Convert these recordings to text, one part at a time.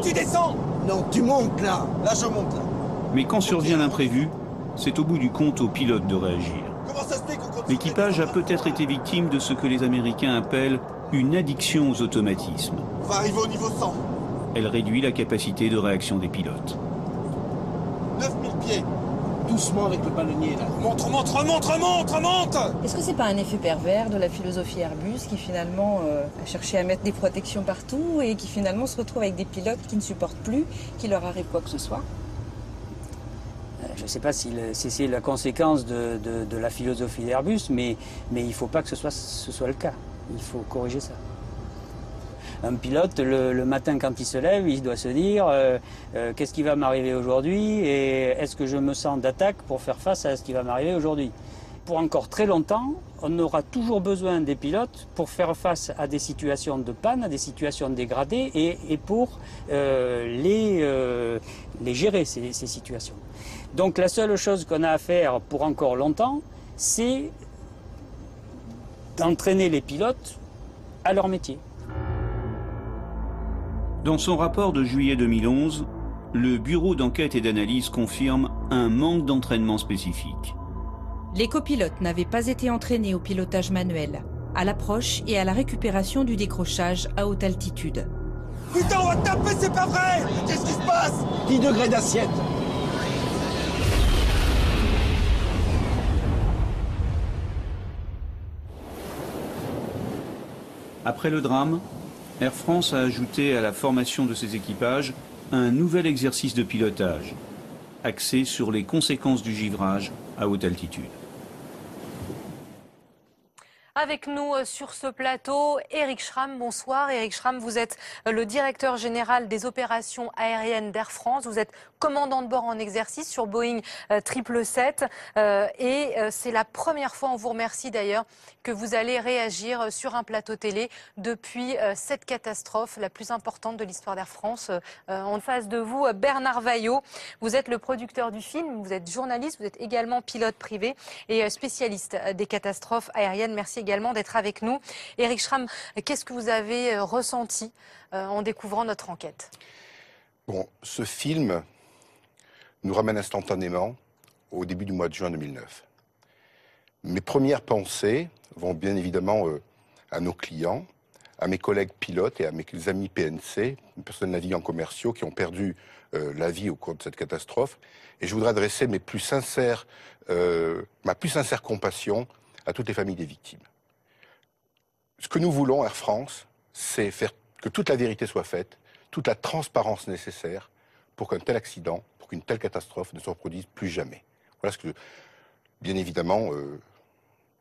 tu descends. Non, tu montes là. Là, je monte, là. Mais quand survient l'imprévu, c'est au bout du compte au pilote de réagir. Comment ça se fait qu'on continue? L'équipage a peut-être été victime de ce que les Américains appellent une addiction aux automatismes. On va arriver au niveau 100. Elle réduit la capacité de réaction des pilotes. 9000 pieds. Doucement avec le ballonnier là. Remonte. Est-ce que c'est pas un effet pervers de la philosophie Airbus qui finalement a cherché à mettre des protections partout et qui finalement se retrouve avec des pilotes qui ne supportent plus qu'il leur arrive quoi que ce soit? Je ne sais pas si c'est la conséquence de la philosophie d'Airbus, mais il ne faut pas que ce soit le cas. Il faut corriger ça. Un pilote, le matin quand il se lève, il doit se dire qu'est-ce qui va m'arriver aujourd'hui et est-ce que je me sens d'attaque pour faire face à ce qui va m'arriver aujourd'hui. Pour encore très longtemps, on aura toujours besoin des pilotes pour faire face à des situations de panne, à des situations dégradées et pour les gérer, ces situations. Donc la seule chose qu'on a à faire pour encore longtemps, c'est d'entraîner les pilotes à leur métier. Dans son rapport de juillet 2011, le Bureau d'enquête et d'analyse confirme un manque d'entraînement spécifique. Les copilotes n'avaient pas été entraînés au pilotage manuel, à l'approche et à la récupération du décrochage à haute altitude. Putain, on va taper, c'est pas vrai. Qu'est-ce qui se passe? 10 degrés d'assiette. Après le drame, Air France a ajouté à la formation de ses équipages un nouvel exercice de pilotage, axé sur les conséquences du givrage à haute altitude. Avec nous sur ce plateau, Éric Schramm. Bonsoir. Éric Schramm, vous êtes le directeur général des opérations aériennes d'Air France. Vous êtes commandant de bord en exercice sur Boeing 777. Et c'est la première fois, on vous remercie d'ailleurs, que vous allez réagir sur un plateau télé depuis cette catastrophe, la plus importante de l'histoire d'Air France. En face de vous, Bernard Vaillot. Vous êtes le producteur du film, vous êtes journaliste, vous êtes également pilote privé et spécialiste des catastrophes aériennes. Merci également d'être avec nous. Éric Schramm, qu'est-ce que vous avez ressenti en découvrant notre enquête? Bon, ce film nous ramène instantanément au début du mois de juin 2009. Mes premières pensées vont bien évidemment à nos clients, à mes collègues pilotes et à mes amis PNC, personnes navigants commerciaux qui ont perdu la vie au cours de cette catastrophe. Et je voudrais adresser ma plus sincère compassion à toutes les familles des victimes. Ce que nous voulons, Air France, c'est faire que toute la vérité soit faite, toute la transparence nécessaire pour qu'un tel accident, pour qu'une telle catastrophe ne se reproduise plus jamais. Voilà ce que, bien évidemment,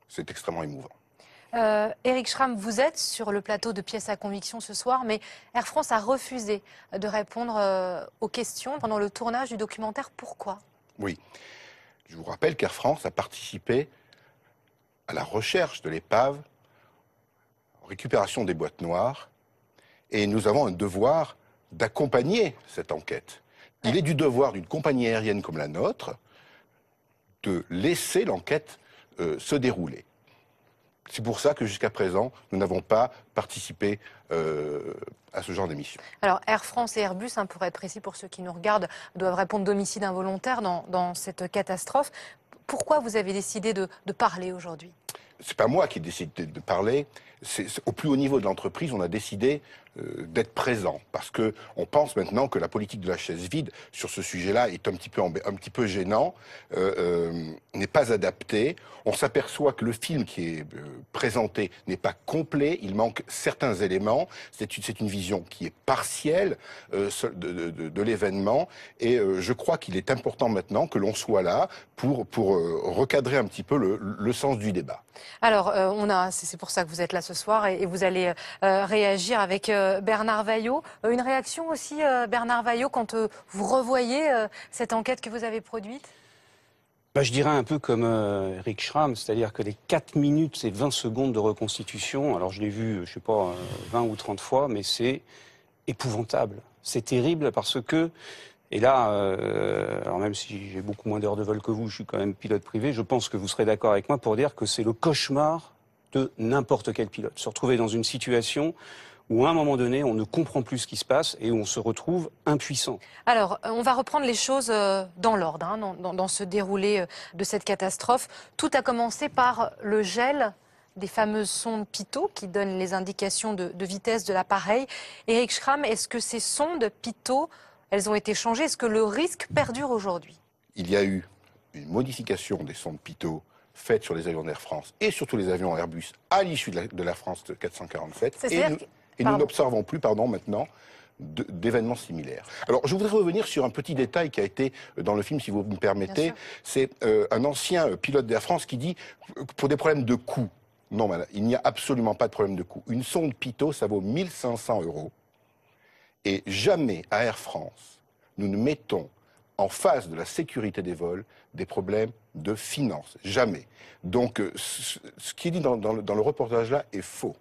c'est extrêmement émouvant. Éric Schramm, vous êtes sur le plateau de Pièces à conviction ce soir, mais Air France a refusé de répondre aux questions pendant le tournage du documentaire. Pourquoi? Oui. Je vous rappelle qu'Air France a participé à la recherche de l'épave, récupération des boîtes noires, et nous avons un devoir d'accompagner cette enquête. Il est du devoir d'une compagnie aérienne comme la nôtre de laisser l'enquête se dérouler. C'est pour ça que jusqu'à présent, nous n'avons pas participé à ce genre d'émission. Alors Air France et Airbus, pour être précis pour ceux qui nous regardent, doivent répondre d'homicide involontaire dans cette catastrophe. Pourquoi vous avez décidé de parler aujourd'hui? C'est pas moi qui décide de parler. Au plus haut niveau de l'entreprise, on a décidé d'être présent parce que on pense maintenant que la politique de la chaise vide sur ce sujet-là est un petit peu gênant, n'est pas adapté. On s'aperçoit que le film qui est présenté n'est pas complet, il manque certains éléments. C'est une vision qui est partielle de l'événement et je crois qu'il est important maintenant que l'on soit là pour recadrer un petit peu le sens du débat. Alors, c'est pour ça que vous êtes là ce soir et vous allez réagir avec Bernard Vaillot. Une réaction aussi, Bernard Vaillot, quand vous revoyez cette enquête que vous avez produite? Je dirais un peu comme Éric Schramm, c'est-à-dire que les 4 minutes et 20 secondes de reconstitution, alors je l'ai vu, je sais pas, 20 ou 30 fois, mais c'est épouvantable. C'est terrible parce que, et là, alors même si j'ai beaucoup moins d'heures de vol que vous, je suis quand même pilote privé, je pense que vous serez d'accord avec moi pour dire que c'est le cauchemar de n'importe quel pilote. Se retrouver dans une situation où à un moment donné, on ne comprend plus ce qui se passe et où on se retrouve impuissant. Alors, on va reprendre les choses dans l'ordre, hein, dans ce déroulé de cette catastrophe. Tout a commencé par le gel des fameuses sondes Pitot qui donnent les indications de vitesse de l'appareil. Éric Schramm, est-ce que ces sondes Pitot, elles ont été changées? Est-ce que le risque perdure aujourd'hui? Il y a eu une modification des sondes Pitot faites sur les avions d'Air France et surtout les avions Airbus à l'issue de la France 447. Et nous n'observons plus, maintenant, d'événements similaires. Alors, je voudrais revenir sur un petit détail qui a été dans le film, si vous me permettez. C'est un ancien pilote d'Air France qui dit, pour des problèmes de coût, non, madame, il n'y a absolument pas de problème de coût. Une sonde Pitot, ça vaut 1 500 €. Et jamais, à Air France, nous ne mettons en face de la sécurité des vols des problèmes de finances. Jamais. Donc, ce qui est dit dans le reportage-là est faux.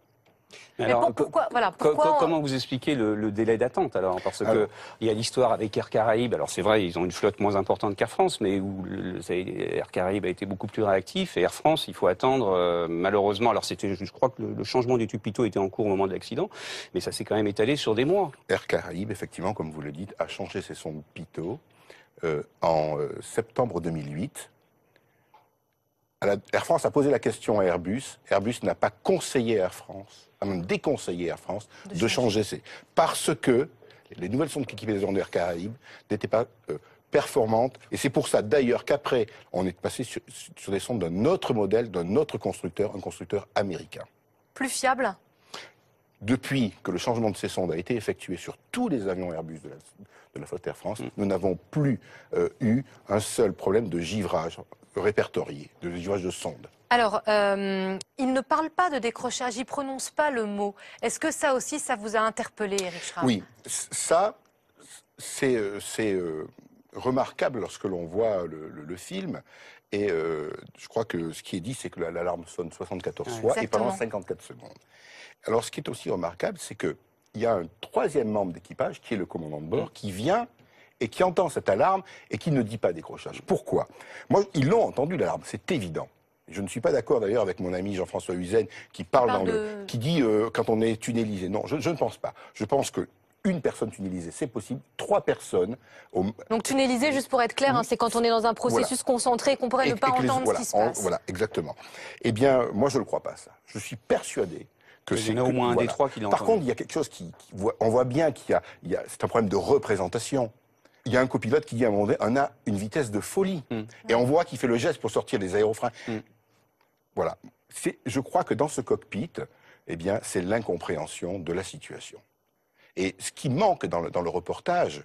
Mais alors, pourquoi comment vous expliquez le délai d'attente alors? Parce que il y a l'histoire avec Air Caraïbes. Alors c'est vrai, ils ont une flotte moins importante qu'Air France, mais où Air Caraïbes a été beaucoup plus réactif. Et Air France, il faut attendre malheureusement. Alors je crois que le changement du tube Pitot était en cours au moment de l'accident, mais ça s'est quand même étalé sur des mois. Air Caraïbes, effectivement, comme vous le dites, a changé ses sondes Pitot en septembre 2008. Air France a posé la question à Airbus. Airbus n'a pas conseillé Air France, a même déconseillé Air France de changer ses... Parce que les nouvelles sondes qui équipaient les ondes d'Air Caraïbes n'étaient pas performantes. Et c'est pour ça, d'ailleurs, qu'après, on est passé sur des sondes d'un autre modèle, d'un autre constructeur, un constructeur américain. Plus fiable? Depuis que le changement de ces sondes a été effectué sur tous les avions Airbus de la flotte Air France, nous n'avons plus eu un seul problème de givrage répertorié, de givrage de sonde. Alors, il ne parle pas de décrochage, il ne prononce pas le mot. Est-ce que ça aussi, ça vous a interpellé, Éric Schramm? Oui, ça, c'est remarquable lorsque l'on voit le film. Et je crois que ce qui est dit, c'est que l'alarme sonne 74 fois et pendant 54 secondes. Alors, ce qui est aussi remarquable, c'est qu'il y a un troisième membre d'équipage, qui est le commandant de bord, qui vient et qui entend cette alarme et qui ne dit pas décrochage. Pourquoi? Moi, ils l'ont entendu, l'alarme, c'est évident. Je ne suis pas d'accord d'ailleurs avec mon ami Jean-François Huzen qui qui dit quand on est tunnélisé. Non, je ne pense pas. Je pense que une personne tunnélisée, c'est possible. 3 personnes... Donc tunnélisé, juste pour être clair, c'est quand on est dans un processus concentré qu'on pourrait ne pas entendre ce qui se passe. Voilà, exactement. Eh bien, moi, je ne le crois pas, ça. Je suis persuadé que c'est... Il y en a au moins un des 3 qui l'entend. Par contre, il y a quelque chose on voit bien qu'il y a... C'est un problème de représentation. Il y a un copilote qui dit à un moment donné, on a une vitesse de folie. Et on voit qu'il fait le geste pour sortir les aérofreins. Voilà. Je crois que dans ce cockpit, eh bien, c'est l'incompréhension de la situation. Et ce qui manque dans le reportage,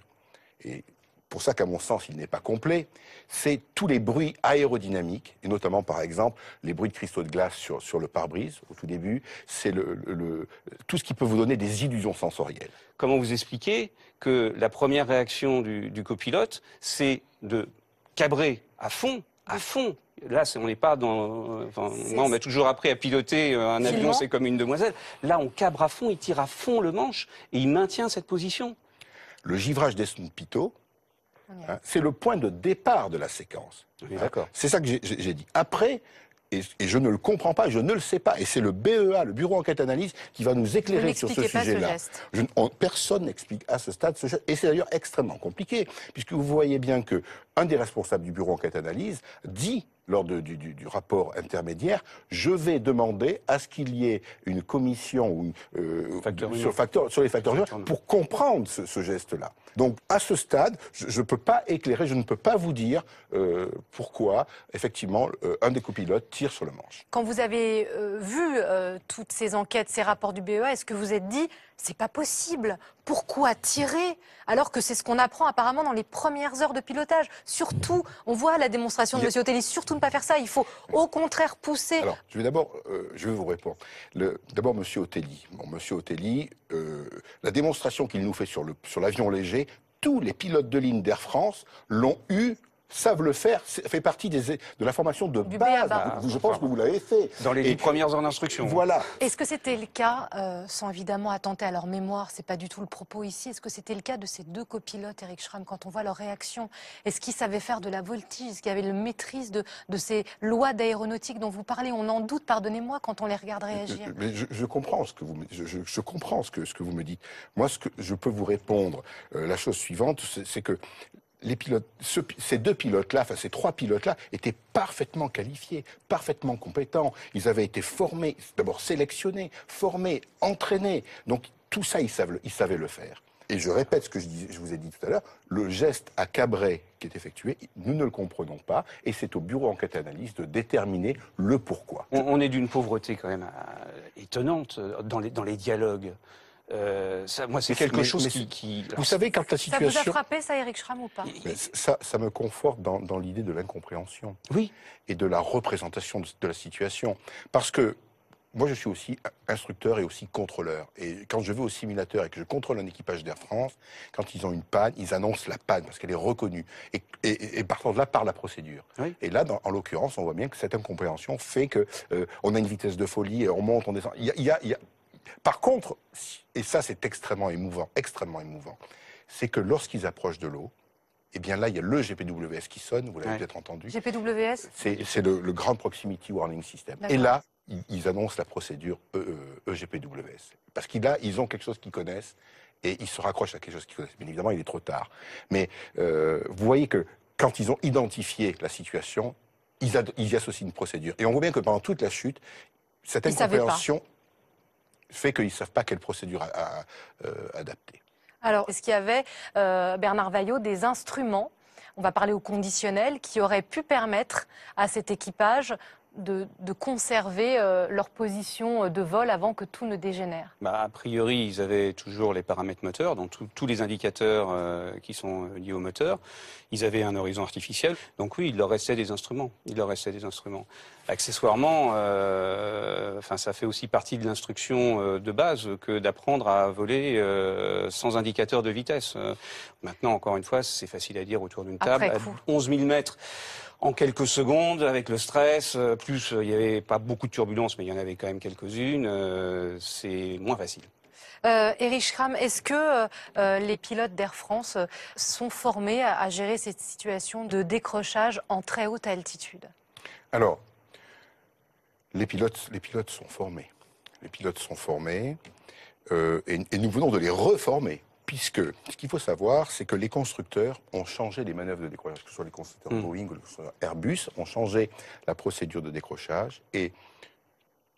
et pour ça qu'à mon sens il n'est pas complet, c'est tous les bruits aérodynamiques, et notamment par exemple les bruits de cristaux de glace sur le pare-brise au tout début, c'est tout ce qui peut vous donner des illusions sensorielles. Comment vous expliquez que la première réaction du copilote, c'est de cabrer à fond. Là, on n'est pas dans... moi, on m'a toujours appris à piloter un avion, c'est comme une demoiselle. Là, on cabre à fond, il tire à fond le manche et il maintient cette position. Le givrage des sondes Pitot, c'est le point de départ de la séquence. D'accord. C'est ça que j'ai dit. Après, et je ne le comprends pas, je ne le sais pas, et c'est le BEA, le Bureau Enquête Analyse, qui va nous éclairer sur ce sujet-là. Personne n'explique à ce stade ce geste, et c'est d'ailleurs extrêmement compliqué, puisque vous voyez bien que un des responsables du Bureau Enquête Analyse dit, lors du rapport intermédiaire, je vais demander à ce qu'il y ait une commission sur les facteurs humains pour comprendre ce geste-là. Donc, à ce stade, je ne peux pas éclairer, je ne peux pas vous dire pourquoi, effectivement, un des copilotes tire sur le manche. Quand vous avez vu toutes ces enquêtes, ces rapports du BEA, est-ce que vous êtes dit, c'est pas possible, pourquoi tirer? Alors que c'est ce qu'on apprend apparemment dans les premières heures de pilotage. Surtout, on voit la démonstration de M. Othelli, surtout ne pas faire ça, il faut au contraire pousser. Alors, je vais vous répondre. D'abord, M. Othelli. Bon, M. Othelli, la démonstration qu'il nous fait sur l'avion léger, tous les pilotes de ligne d'Air France l'ont eu savent le faire, fait partie de la formation de Du base. B.A.-ba. Je pense que vous l'avez fait. Dans les 10 premières heures d'instruction. Voilà. Est-ce que c'était le cas, sans évidemment attenter à leur mémoire, c'est pas du tout le propos ici, est-ce que c'était le cas de ces deux copilotes, Eric Schramm, quand on voit leur réaction? Est-ce qu'ils savaient faire de la voltige? Est-ce qu'il y avait le maîtrise de ces lois d'aéronautique dont vous parlez? On en doute, pardonnez-moi, quand on les regarde réagir. Mais je comprends ce que vous, je comprends ce que vous me dites. Moi, ce que je peux vous répondre, la chose suivante, c'est que les pilotes, ces deux pilotes-là, enfin ces trois pilotes-là, étaient parfaitement qualifiés, parfaitement compétents. Ils avaient été formés, d'abord sélectionnés, formés, entraînés. Donc tout ça, ils savaient le faire. Et je répète ce que je vous ai dit tout à l'heure, le geste à Cabray qui est effectué, nous ne le comprenons pas, et c'est au bureau enquête analyse de déterminer le pourquoi. On est d'une pauvreté quand même étonnante dans les dialogues. Moi, c'est quelque chose qui... Vous savez, quand la situation... Ça vous a frappé, ça, Eric Schramm, ou pas? Ça me conforte dans l'idée de l'incompréhension. Oui. Et de la représentation de la situation. Parce que moi, je suis aussi instructeur et aussi contrôleur. Et quand je vais au simulateur et que je contrôle un équipage d'Air France, quand ils ont une panne, ils annoncent la panne parce qu'elle est reconnue. Et partant de là, par la procédure. Oui. Et là, en l'occurrence, on voit bien que cette incompréhension fait que on a une vitesse de folie, on monte, on descend. Par contre, et ça c'est extrêmement émouvant, c'est que lorsqu'ils approchent de l'eau, eh bien là, il y a le GPWS qui sonne, vous l'avez peut-être entendu. GPWS? C'est le Ground Proximity Warning System. Et là, ils annoncent la procédure EGPWS. Parce qu'ils ont quelque chose qu'ils connaissent et ils se raccrochent à quelque chose qu'ils connaissent. Bien évidemment, il est trop tard. Mais vous voyez que quand ils ont identifié la situation, ils y associent une procédure. Et on voit bien que pendant toute la chute, cette incompréhension fait qu'ils ne savent pas quelle procédure adapter. Alors, est-ce qu'il y avait, Bernard Vaillot, des instruments, on va parler au conditionnel, qui auraient pu permettre à cet équipage de conserver leur position de vol avant que tout ne dégénère? A priori, ils avaient toujours les paramètres moteurs, donc tous les indicateurs qui sont liés au moteur. Ils avaient un horizon artificiel. Donc oui, il leur restait des instruments. Accessoirement, ça fait aussi partie de l'instruction de base que d'apprendre à voler sans indicateur de vitesse. Maintenant, encore une fois, c'est facile à dire autour d'une table. À 11 000 mètres, en quelques secondes, avec le stress, plus il n'y avait pas beaucoup de turbulences, mais il y en avait quand même quelques-unes, c'est moins facile. Eric Schramm, est-ce que les pilotes d'Air France sont formés à gérer cette situation de décrochage en très haute altitude? Alors, les pilotes sont formés. Et nous venons de les reformer. Puisque ce qu'il faut savoir, c'est que les constructeurs ont changé les manœuvres de décrochage, que ce soit les constructeurs Boeing ou que ce soit Airbus, ont changé la procédure de décrochage et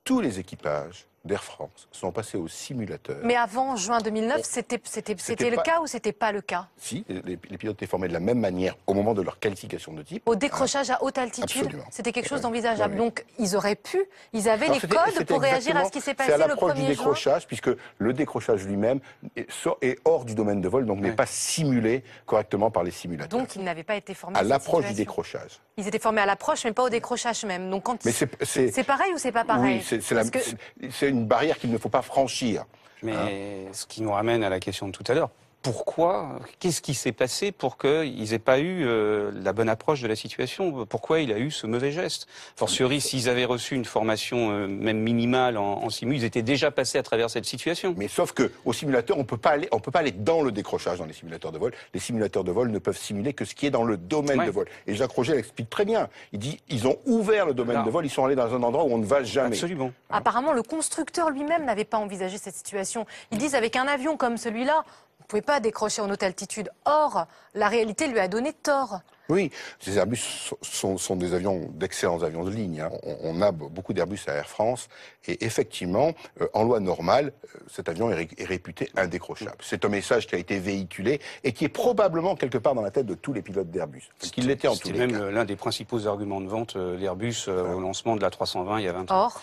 tous les équipages d'Air France sont passés au simulateur. Mais avant juin 2009, c'était le cas ou c'était pas le cas? Si, les pilotes étaient formés de la même manière au moment de leur qualification de type. Au décrochage à haute altitude, c'était quelque chose d'envisageable. Donc ils auraient pu, ils avaient les codes pour réagir à ce qui s'est passé le 1er juin. C'est à l'approche du décrochage, puisque le décrochage lui-même est hors du domaine de vol, donc n'est pas simulé correctement par les simulateurs. Donc ils n'avaient pas été formés à l'approche du décrochage. Ils étaient formés à l'approche, mais pas au décrochage même. Donc quand c'est pareil ou c'est pas pareil? Oui, c'est une barrière qu'il ne faut pas franchir. Mais ce qui nous ramène à la question de tout à l'heure, pourquoi, qu'est-ce qui s'est passé pour qu'ils n'aient pas eu la bonne approche de la situation? Pourquoi il a eu ce mauvais geste? Fortiori, s'ils avaient reçu une formation même minimale en simu, ils étaient déjà passés à travers cette situation. Mais sauf que au simulateur, on peut pas aller dans le décrochage dans les simulateurs de vol. Les simulateurs de vol ne peuvent simuler que ce qui est dans le domaine de vol. Et Jacques Roger l'explique très bien. Il dit, ils ont ouvert le domaine de vol, ils sont allés dans un endroit où on ne va jamais. Absolument. Apparemment, le constructeur lui-même n'avait pas envisagé cette situation. Ils disent, avec un avion comme celui-là, on ne pouvait pas décrocher en haute altitude. Or, la réalité lui a donné tort. Oui, ces Airbus sont des avions, d'excellents avions de ligne. Hein. On a beaucoup d'Airbus à Air France. Et effectivement, en loi normale, cet avion est réputé indécrochable. C'est un message qui a été véhiculé et qui est probablement quelque part dans la tête de tous les pilotes d'Airbus. Qu'il l'était en tous les cas. C'était même l'un des principaux arguments de vente d'Airbus au lancement de la 320 il y a 20 ans. Or,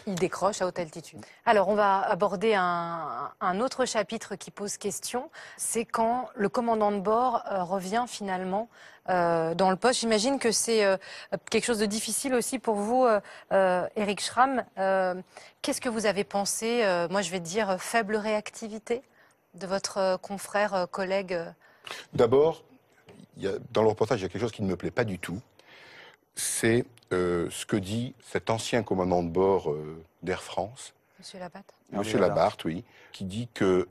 il décroche à haute altitude. Alors, on va aborder un autre chapitre qui pose question. C'est quand le commandant de bord revient finalement dans le poste. J'imagine que c'est quelque chose de difficile aussi pour vous, Eric Schramm. Qu'est-ce que vous avez pensé, moi je vais dire, faible réactivité de votre confrère, collègue? D'abord, dans le reportage, il y a quelque chose qui ne me plaît pas du tout. C'est ce que dit cet ancien commandant de bord d'Air France. Monsieur Labarthe. Monsieur Labarthe, oui, qui dit que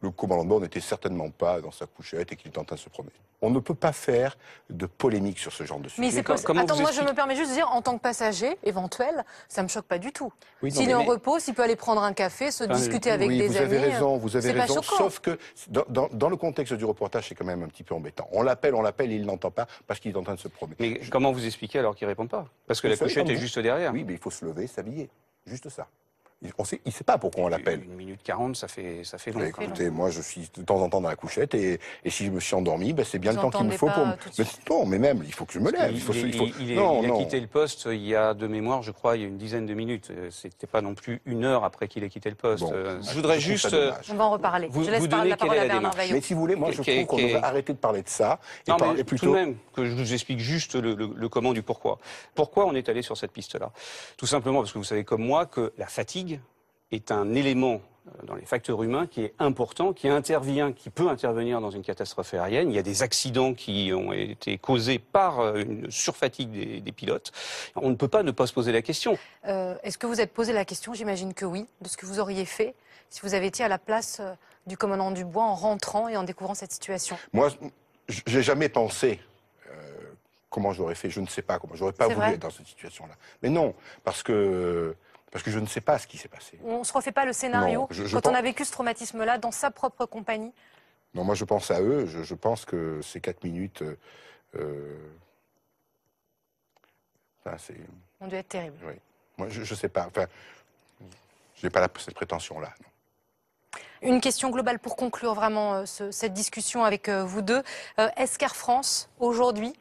le commandant de bord n'était certainement pas dans sa couchette et qu'il était en train de se promener. On ne peut pas faire de polémique sur ce genre de sujet. Mais c'est pas... Attends, moi je me permets juste de dire, en tant que passager éventuel, ça me choque pas du tout. Oui, s'il est en repos, s'il peut aller prendre un café, se discuter avec des amis. Vous avez raison, vous avez raison. Sauf que dans le contexte du reportage, c'est quand même un petit peu embêtant. On l'appelle et il n'entend pas parce qu'il est en train de se promener. Mais comment vous expliquez alors qu'il répond pas? Parce que la couchette est juste derrière. Oui, mais il faut se lever, s'habiller. Juste ça. Il ne sait pas pourquoi on l'appelle. 1 minute 40, ça fait long. Écoutez, moi je suis de temps en temps dans la couchette et si je me suis endormi, c'est bien le temps qu'il me faut pour... Mais même, il faut que je me lève. Il a quitté le poste il y a, de mémoire, je crois, il y a une dizaine de minutes. C'était pas non plus 1 heure après qu'il ait quitté le poste. Je voudrais juste... On va en reparler. Je laisse la parole à Bernard Vaillot. Mais si vous voulez, moi je trouve qu'on devrait arrêter de parler de ça et parler plutôt... Tout de même, que je vous explique juste le comment du pourquoi. Pourquoi on est allé sur cette piste-là? Tout simplement parce que vous savez comme moi que la fatigue est un élément dans les facteurs humains qui est important, qui peut intervenir dans une catastrophe aérienne. Il y a des accidents qui ont été causés par une surfatigue des pilotes. On ne peut pas ne pas se poser la question. Est-ce que vous êtes posé la question, j'imagine que oui, de ce que vous auriez fait si vous avez été à la place du commandant Dubois en rentrant et en découvrant cette situation? Moi, j'ai jamais pensé comment j'aurais fait. Je ne sais pas comment. J'aurais pas voulu être dans cette situation-là. Mais non, parce que je ne sais pas ce qui s'est passé. On ne se refait pas le scénario quand on a vécu ce traumatisme-là dans sa propre compagnie? Non, moi je pense à eux. Je pense que ces 4 minutes... ont dû être terribles. Oui. Moi, je ne sais pas. Enfin, je n'ai pas cette prétention-là. Une question globale pour conclure vraiment cette discussion avec vous deux. Est-ce qu'Air France, aujourd'hui,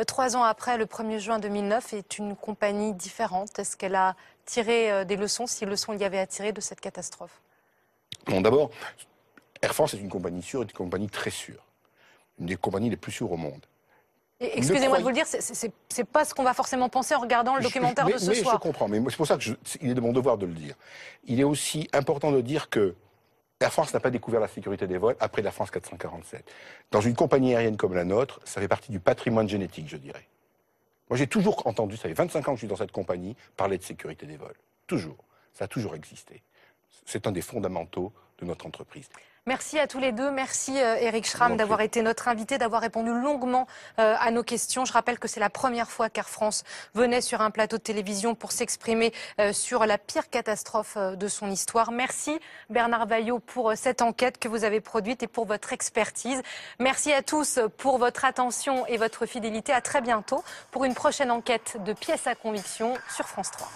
3 ans après le 1er juin 2009, est une compagnie différente? Est-ce qu'elle a tiré des leçons, si leçons il y avait à tirer de cette catastrophe? Bon, d'abord, Air France est une compagnie sûre, une compagnie très sûre. Une des compagnies les plus sûres au monde. Excusez-moi de vous le dire, c'est pas ce qu'on va forcément penser en regardant le documentaire de ce soir. Je comprends, mais c'est pour ça qu'il est de mon devoir de le dire. Il est aussi important de dire que Air France n'a pas découvert la sécurité des vols après l'Air France 447. Dans une compagnie aérienne comme la nôtre, ça fait partie du patrimoine génétique, je dirais. Moi, j'ai toujours entendu, ça fait 25 ans que je suis dans cette compagnie, parler de sécurité des vols. Toujours. Ça a toujours existé. C'est un des fondamentaux de notre entreprise. Merci à tous les deux. Merci Éric Schramm d'avoir été notre invité, d'avoir répondu longuement à nos questions. Je rappelle que c'est la première fois qu'Air France venait sur un plateau de télévision pour s'exprimer sur la pire catastrophe de son histoire. Merci Bernard Vaillot pour cette enquête que vous avez produite et pour votre expertise. Merci à tous pour votre attention et votre fidélité. À très bientôt pour une prochaine enquête de Pièces à conviction sur France 3.